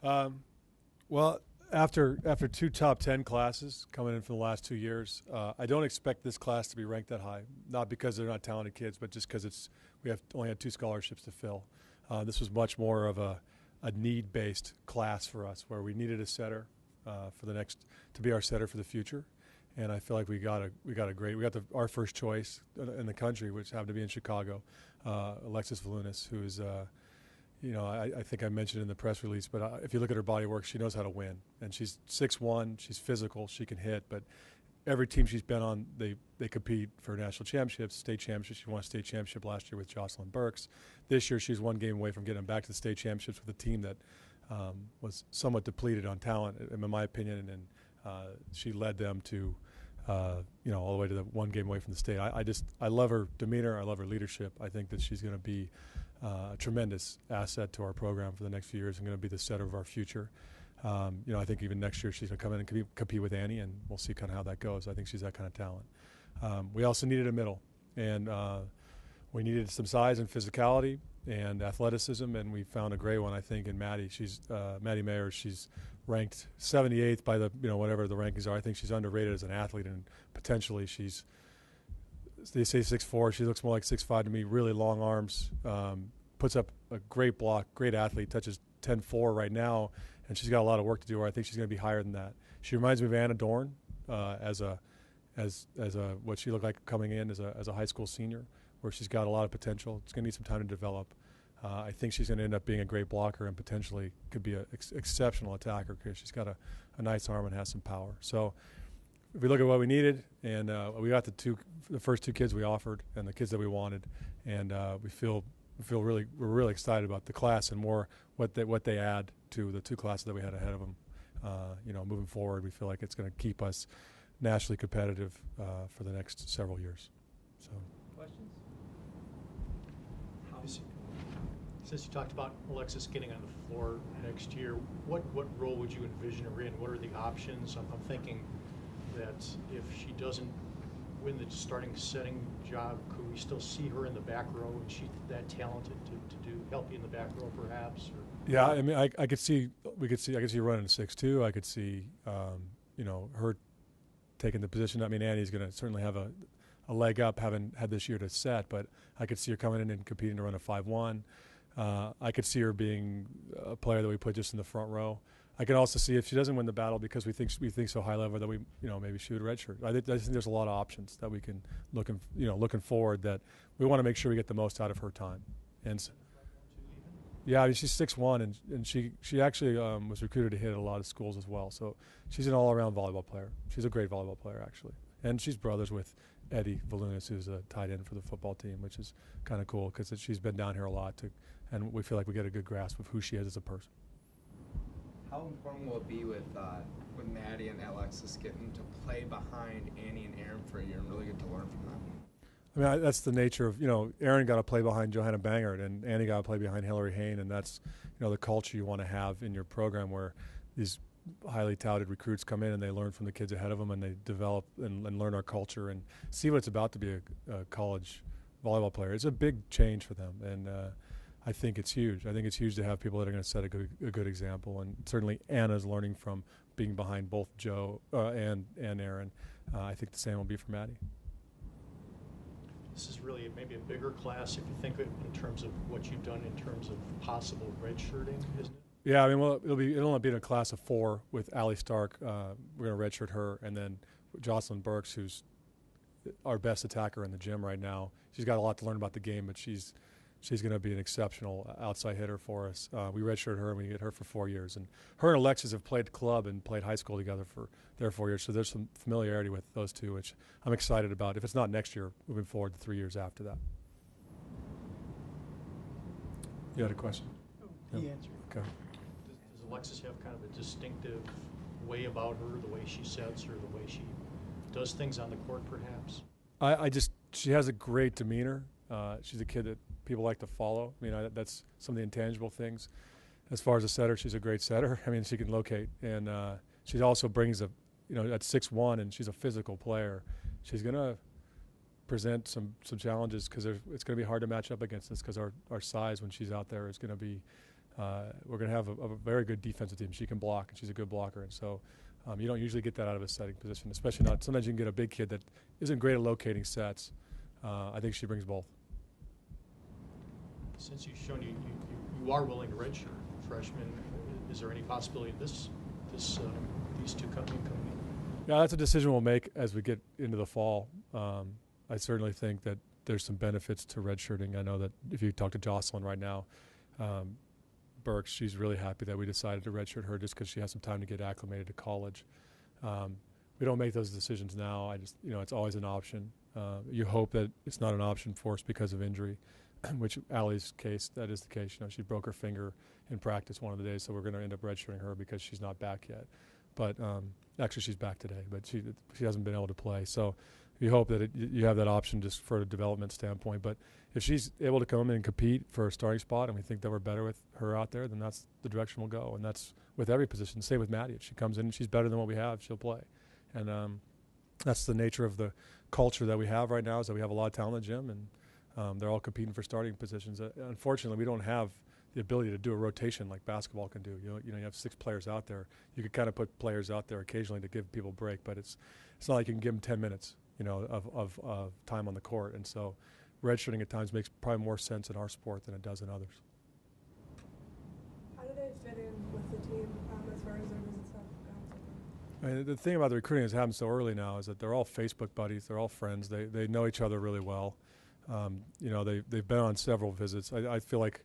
Well, after two top 10 classes coming in from the last 2 years, I don't expect this class to be ranked that high. Not because they're not talented kids, but just because we only had 2 scholarships to fill. This was much more of a need-based class for us, where we needed a setter to be our setter for the future. And I feel like we got our first choice in the country, which happened to be in Chicago, Alexis Volunas, who's I think I mentioned in the press release, but if you look at her body work, she knows how to win. And she's 6'1", she's physical, she can hit, but every team she's been on, they compete for national championships, state championships. She won a state championship last year with Jocelyn Burks. This year she's 1 game away from getting back to the state championships with a team that was somewhat depleted on talent, in my opinion, and she led them to all the way to the 1 game away from the state. I love her demeanor, I love her leadership. I think that she's going to be a tremendous asset to our program for the next few years and going to be the setter of our future. I think even next year she's going to come in and compete with Annie, and we'll see kind of how that goes. I think she's that kind of talent. We also needed a middle, and we needed some size and physicality and athleticism, and we found a great one, I think, in Maddie. She's Maddie Mayer. She's ranked 78th by the whatever the rankings are. I think she's underrated as an athlete, and potentially they say 6'4". She looks more like 6'5" to me. Really long arms, puts up a great block, great athlete. Touches 10.4 right now, and she's got a lot of work to do. Or I think she's going to be higher than that. She reminds me of Anna Dorn as what she looked like coming in as a high school senior, where she's got a lot of potential. It's going to need some time to develop. I think she's going to end up being a great blocker and potentially could be an exceptional attacker because she's got a nice arm and has some power. So if we look at what we needed, and we got the first 2 kids we offered and the kids that we wanted, and we're really excited about the class and more what they add to the 2 classes that we had ahead of them. Moving forward, we feel like it's going to keep us nationally competitive for the next several years. So, questions? Since you talked about Alexis getting on the floor next year, what role would you envision her in? What are the options? I'm thinking that if she doesn't win the starting setting job, could we still see her in the back row? Is she that talented to help you in the back row, perhaps? Or? Yeah, I mean, I could see her running 6'2". I could see her taking the position. I mean, Annie's going to certainly have a leg up, having had this year to set, but I could see her coming in and competing to run a 5'1". I could see her being a player that we put just in the front row. I can also see if she doesn't win the battle because we think so high level that we maybe she would redshirt. I think there's a lot of options that we can looking forward, that we want to make sure we get the most out of her time. And yeah, I mean, she's 6'1", and she actually was recruited to hit at a lot of schools as well. So she's an all-around volleyball player. She's a great volleyball player, actually. And she's brothers with Eddie Volunas, who's a tight end for the football team, which is kind of cool because she's been down here a lot, and we feel like we get a good grasp of who she is as a person. How important will it be with Maddie and Alexis getting to play behind Annie and Aaron for a year and really get to learn from them? I mean, that's the nature of, Aaron got to play behind Johanna Bangert, and Annie got to play behind Hillary Hayne, and that's, the culture you want to have in your program, where these highly touted recruits come in and they learn from the kids ahead of them, and they develop and learn our culture and see what it's about to be a college volleyball player. It's a big change for them, and I think it's huge. I think it's huge to have people that are going to set a good example, and certainly Anna's learning from being behind both Joe and Aaron. I think the same will be for Maddie. This is really maybe a bigger class if you think of it in terms of what you've done in terms of possible redshirting, isn't it? Yeah, I mean, well, it'll only be in a class of 4 with Allie Stark. We're going to redshirt her, and then Jocelyn Burks, who's our best attacker in the gym right now. She's got a lot to learn about the game, but she's going to be an exceptional outside hitter for us. We redshirted her, and we get her for 4 years. And her and Alexis have played club and played high school together for their 4 years, so there's some familiarity with those two, which I'm excited about. If it's not next year, moving forward to 3 years after that. You had a question? He answered. Okay. Does Alexis have kind of a distinctive way about her, the way she sets or the way she does things on the court, perhaps? She has a great demeanor. She's a kid that people like to follow. I mean, that's some of the intangible things. As far as a setter, she's a great setter. I mean, she can locate, and she also brings at 6'1", and she's a physical player. She's going to present some challenges because it's going to be hard to match up against us because our size when she's out there is going to be we're going to have a very good defensive team. She can block, and she's a good blocker. And so you don't usually get that out of a setting position, especially not. Sometimes you can get a big kid that isn't great at locating sets. I think she brings both. Since you've shown you are willing to redshirt freshmen, is there any possibility of these two coming in? Yeah, that's a decision we'll make as we get into the fall. I certainly think that there's some benefits to redshirting. I know that if you talk to Jocelyn right now, Burks, she's really happy that we decided to redshirt her just because she has some time to get acclimated to college. We don't make those decisions now. It's always an option. You hope that it's not an option for us because of injury, which Allie's case, that is the case. She broke her finger in practice one of the days, so we're going to end up redshirting her because she's not back yet. But actually, she's back today, but she hasn't been able to play. So you hope that you have that option just for a development standpoint. But if she's able to come in and compete for a starting spot, and we think that we're better with her out there, then that's the direction we'll go. And that's with every position. Same with Maddie. If she comes in and she's better than what we have, she'll play. And that's the nature of the culture that we have right now, is that we have a lot of talent in the gym, and they're all competing for starting positions. Unfortunately, we don't have the ability to do a rotation like basketball can do. You have 6 players out there. You could kind of put players out there occasionally to give people a break, but it's not like you can give them 10 minutes, of time on the court. And so redshirting at times makes probably more sense in our sport than it does in others. How do they fit in with the team as far as their visits have gone so far? I mean, the thing about the recruiting that's happened so early now is that they're all Facebook buddies. They're all friends. They know each other really well. They've been on several visits. I feel like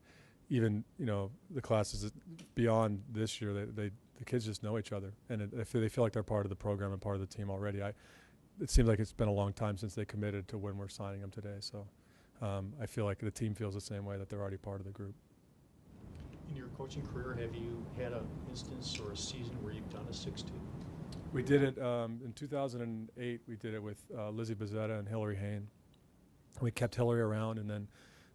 even the classes beyond this year, the kids just know each other, and if they feel like they're part of the program and part of the team already. It seems like it's been a long time since they committed to when we're signing them today. So I feel like the team feels the same way, that they're already part of the group. In your coaching career, have you had an instance or a season where you've done a 6-2? We did it in 2008. We did it with Lizzie Bezzetta and Hillary Hayne. We kept Hillary around, and then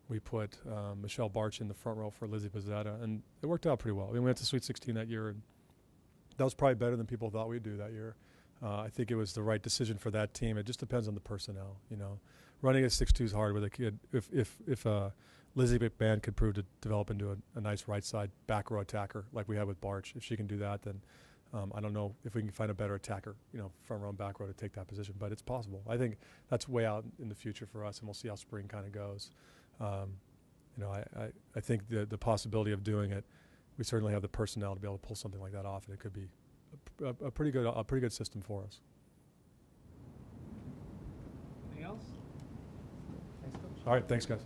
we put Michelle Barch in the front row for Lizzie Bezzetta, and it worked out pretty well. We went to Sweet 16 that year, and that was probably better than people thought we'd do that year. I think it was the right decision for that team. It just depends on the personnel. Running a 6-2 is hard with a kid. If Lizzie McMahon could prove to develop into a nice right side back row attacker like we had with Barch, if she can do that, then I don't know if we can find a better attacker, front row and back row to take that position, but it's possible. I think that's way out in the future for us, and we'll see how spring kind of goes. I think the possibility of doing it, we certainly have the personnel to be able to pull something like that off, and it could be a pretty good system for us. Anything else? Thanks, Coach. All right, thanks, guys.